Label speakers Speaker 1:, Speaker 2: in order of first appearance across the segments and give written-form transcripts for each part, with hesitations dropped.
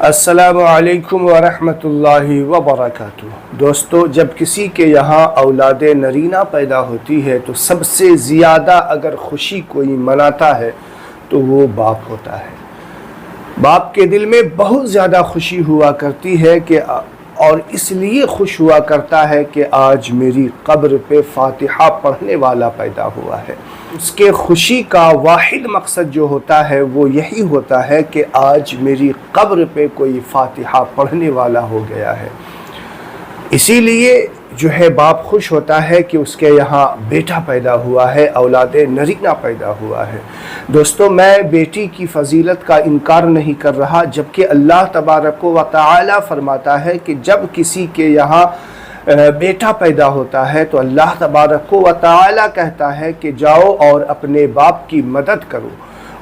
Speaker 1: السلام علیکم ورحمۃ اللہ وبرکاتہ۔ دوستو، جب کسی کے یہاں اولاد نرینہ پیدا ہوتی ہے تو سب سے زیادہ اگر خوشی کوئی مناتا ہے تو وہ باپ ہوتا ہے۔ باپ کے دل میں بہت زیادہ خوشی ہوا کرتی ہے اور اس لیے خوش ہوا کرتا ہے کہ آج میری قبر پہ فاتحہ پڑھنے والا پیدا ہوا ہے۔ اس کے خوشی کا واحد مقصد جو ہوتا ہے وہ یہی ہوتا ہے کہ آج میری قبر پہ کوئی فاتحہ پڑھنے والا ہو گیا ہے۔ اسی لیے جو ہے باپ خوش ہوتا ہے کہ اس کے یہاں بیٹا پیدا ہوا ہے، اولاد نرینہ پیدا ہوا ہے۔ دوستو، میں بیٹی کی فضیلت کا انکار نہیں کر رہا، جبکہ اللہ تبارک و تعالی فرماتا ہے کہ جب کسی کے یہاں بیٹا پیدا ہوتا ہے تو اللہ تبارک و تعالی کہتا ہے کہ جاؤ اور اپنے باپ کی مدد کرو،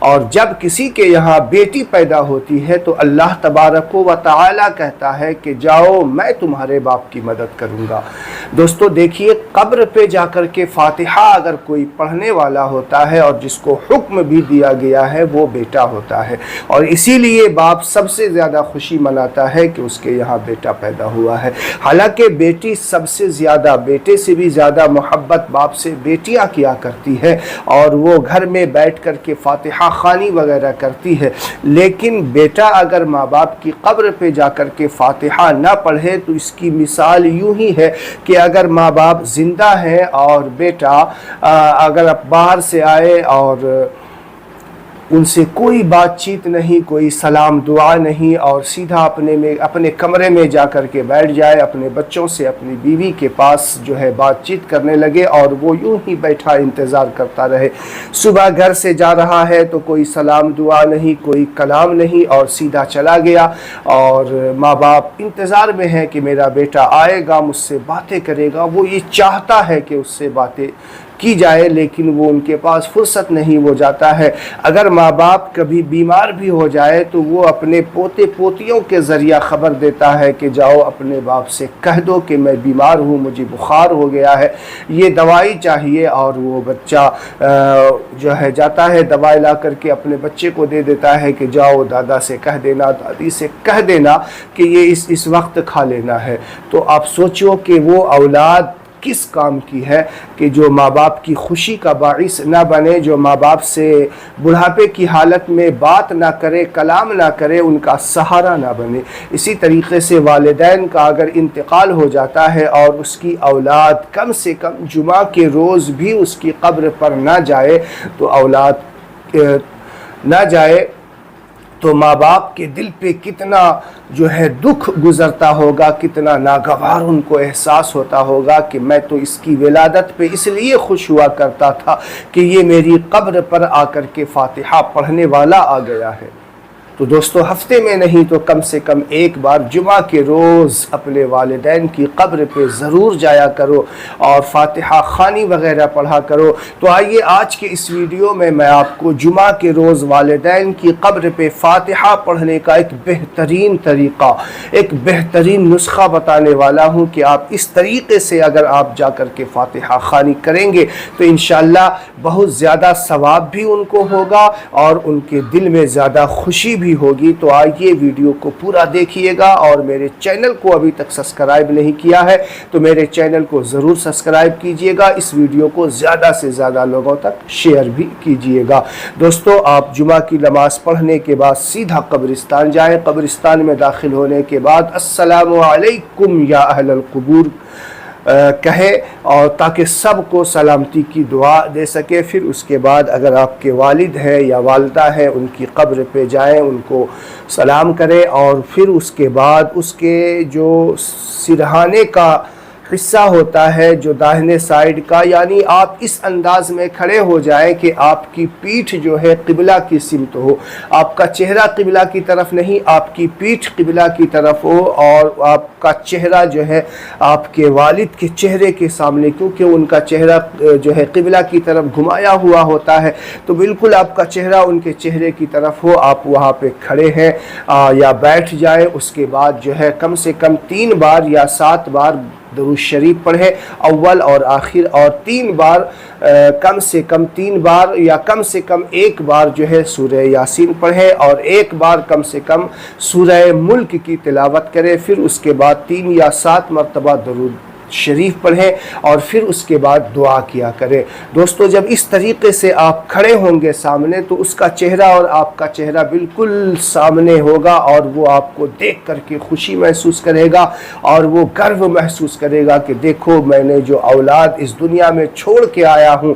Speaker 1: اور جب کسی کے یہاں بیٹی پیدا ہوتی ہے تو اللہ تبارک و تعالی کہتا ہے کہ جاؤ میں تمہارے باپ کی مدد کروں گا۔ دوستو دیکھیے، قبر پہ جا کر کے فاتحہ اگر کوئی پڑھنے والا ہوتا ہے اور جس کو حکم بھی دیا گیا ہے وہ بیٹا ہوتا ہے، اور اسی لیے باپ سب سے زیادہ خوشی مناتا ہے کہ اس کے یہاں بیٹا پیدا ہوا ہے۔ حالانکہ بیٹی سب سے زیادہ، بیٹے سے بھی زیادہ محبت باپ سے بیٹیاں کیا کرتی ہے، اور وہ گھر میں بیٹھ کر کے فاتحہ خانی وغیرہ کرتی ہے، لیکن بیٹا اگر ماں باپ کی قبر پہ جا کر کے فاتحہ نہ پڑھے تو اس کی مثال یوں ہی ہے کہ اگر ماں باپ زندہ ہیں اور بیٹا اگر باہر سے آئے اور ان سے کوئی بات چیت نہیں، کوئی سلام دعا نہیں، اور سیدھا اپنے کمرے میں جا کر کے بیٹھ جائے، اپنے بچوں سے، اپنی بیوی کے پاس جو ہے بات چیت کرنے لگے اور وہ یوں ہی بیٹھا انتظار کرتا رہے۔ صبح گھر سے جا رہا ہے تو کوئی سلام دعا نہیں، کوئی کلام نہیں، اور سیدھا چلا گیا، اور ماں باپ انتظار میں ہے کہ میرا بیٹا آئے گا، مجھ سے باتیں کرے گا، وہ یہ چاہتا ہے کہ اس سے باتیں کی جائے، لیکن وہ ان کے پاس فرصت نہیں، وہ جاتا ہے۔ اگر ماں باپ کبھی بیمار بھی ہو جائے تو وہ اپنے پوتے پوتیوں کے ذریعہ خبر دیتا ہے کہ جاؤ اپنے باپ سے کہہ دو کہ میں بیمار ہوں، مجھے بخار ہو گیا ہے، یہ دوائی چاہیے، اور وہ بچہ جو ہے جاتا ہے، دوائی لا کر کے اپنے بچے کو دے دیتا ہے کہ جاؤ دادا سے کہہ دینا، دادی سے کہہ دینا کہ یہ اس وقت کھا لینا ہے۔ تو آپ سوچو کہ وہ اولاد کس کام کی ہے کہ جو ماں باپ کی خوشی کا باعث نہ بنے، جو ماں باپ سے بڑھاپے کی حالت میں بات نہ کرے، کلام نہ کرے، ان کا سہارا نہ بنے۔ اسی طریقے سے والدین کا اگر انتقال ہو جاتا ہے اور اس کی اولاد کم سے کم جمعہ کے روز بھی اس کی قبر پر نہ جائے تو ماں باپ کے دل پہ کتنا جو ہے دکھ گزرتا ہوگا، کتنا ناگوار ان کو احساس ہوتا ہوگا کہ میں تو اس کی ولادت پہ اس لیے خوش ہوا کرتا تھا کہ یہ میری قبر پر آ کر کے فاتحہ پڑھنے والا آ گیا ہے۔ تو دوستو، ہفتے میں نہیں تو کم سے کم ایک بار جمعہ کے روز اپنے والدین کی قبر پہ ضرور جایا کرو اور فاتحہ خوانی وغیرہ پڑھا کرو۔ تو آئیے آج کے اس ویڈیو میں آپ کو جمعہ کے روز والدین کی قبر پہ فاتحہ پڑھنے کا ایک بہترین طریقہ، ایک بہترین نسخہ بتانے والا ہوں کہ آپ اس طریقے سے اگر آپ جا کر کے فاتحہ خوانی کریں گے تو انشاءاللہ بہت زیادہ ثواب بھی ان کو ہوگا اور ان کے دل میں زیادہ خوشی بھی ہوگی۔ تو آئیے ویڈیو کو پورا دیکھیے گا، اور میرے چینل کو ابھی تک سبسکرائب نہیں کیا ہے تو میرے چینل کو ضرور سبسکرائب کیجئے گا، اس ویڈیو کو زیادہ سے زیادہ لوگوں تک شیئر بھی کیجئے گا۔ دوستو، آپ جمعہ کی نماز پڑھنے کے بعد سیدھا قبرستان جائیں، قبرستان میں داخل ہونے کے بعد السلام علیکم یا اہل القبور کہے، اور تاکہ سب کو سلامتی کی دعا دے سکے۔ پھر اس کے بعد اگر آپ کے والد ہیں یا والدہ ہیں ان کی قبر پہ جائیں، ان کو سلام کریں، اور پھر اس کے بعد اس کے جو سرہانے کا حصہ ہوتا ہے، جو داہنے سائیڈ کا، یعنی آپ اس انداز میں کھڑے ہو جائیں کہ آپ کی پیٹھ جو ہے قبلہ کی سمت ہو، آپ کا چہرہ قبلہ کی طرف نہیں، آپ کی پیٹھ قبلہ کی طرف ہو، اور آپ کا چہرہ جو ہے آپ کے والد کے چہرے کے سامنے، کیونکہ ان کا چہرہ جو ہے قبلہ کی طرف گھمایا ہوا ہوتا ہے، تو بالکل آپ کا چہرہ ان کے چہرے کی طرف ہو، آپ وہاں پہ کھڑے ہیں یا بیٹھ جائیں۔ اس کے بعد جو ہے کم سے کم 3 بار یا 7 بار درود شریف پڑھے اول اور آخر، اور 3 بار کم سے کم 3 بار یا کم سے کم 1 بار جو ہے سورہ یاسین پڑھے، اور 1 بار کم سے کم سورہ ملک کی تلاوت کرے، پھر اس کے بعد 3 یا 7 مرتبہ درود شریف پڑھیں، اور پھر اس کے بعد دعا کیا کرے۔ دوستو جب اس طریقے سے آپ کھڑے ہوں گے سامنے تو اس کا چہرہ اور آپ کا چہرہ بالکل سامنے ہوگا، اور وہ آپ کو دیکھ کر کے خوشی محسوس کرے گا اور وہ گرو محسوس کرے گا کہ دیکھو میں نے جو اولاد اس دنیا میں چھوڑ کے آیا ہوں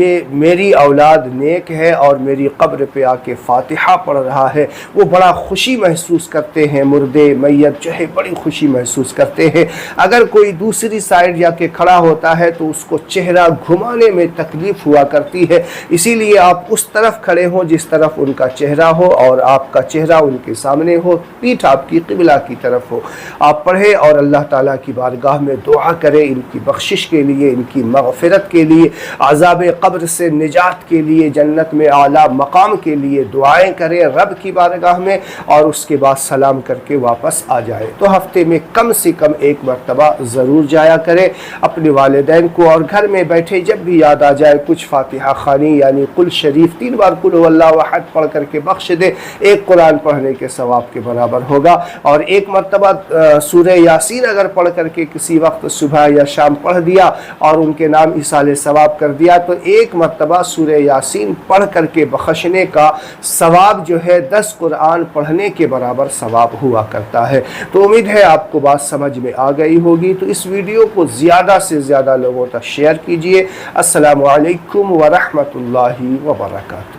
Speaker 1: یہ میری اولاد نیک ہے اور میری قبر پہ آ کے فاتحہ پڑھ رہا ہے۔ وہ بڑا خوشی محسوس کرتے ہیں، مردے میت جو ہے بڑی خوشی محسوس کرتے ہیں۔ اگر کوئی دوسری سائڈ جا کے کھڑا ہوتا ہے تو اس کو چہرہ گھمانے میں تکلیف ہوا کرتی ہے، اسی لیے آپ اس طرف کھڑے ہوں جس طرف ان کا چہرہ ہو، اور آپ کا چہرہ ان کے سامنے ہو، پیٹھ آپ کی قبلہ کی طرف ہو۔ آپ پڑھیں اور اللہ تعالیٰ کی بارگاہ میں دعا کریں ان کی بخشش کے لیے، ان کی مغفرت کے لیے، عذاب قبر سے نجات کے لیے، جنت میں اعلیٰ مقام کے لیے دعائیں کریں رب کی بارگاہ میں، اور اس کے بعد سلام کر کے واپس آ جائیں۔ تو ہفتے میں کم سے کم 1 مرتبہ ضرور جائے کرے اپنے والدین کو، اور گھر میں بیٹھے جب بھی یاد آ جائے کچھ فاتحہ خوانی یعنی قل شریف 3 بار قل واللہ احد پڑھ کر کے بخش دے، 1 قرآن پڑھنے کے ثواب کے برابر ہوگا، اور 1 مرتبہ سورہ یاسین اگر پڑھ کر کے کسی وقت صبح یا شام پڑھ دیا اور ان کے نام ایصال ثواب کر دیا تو 1 مرتبہ سورہ یاسین پڑھ کر کے بخشنے کا ثواب جو ہے 10 قرآن پڑھنے کے برابر ثواب ہوا کرتا ہے۔ تو امید ہے آپ کو بات سمجھ میں آ گئی ہوگی، تو اس ویڈیو کو زیادہ سے زیادہ لوگوں تک شیئر کیجئے۔ السلام علیکم ورحمۃ اللہ وبرکاتہ۔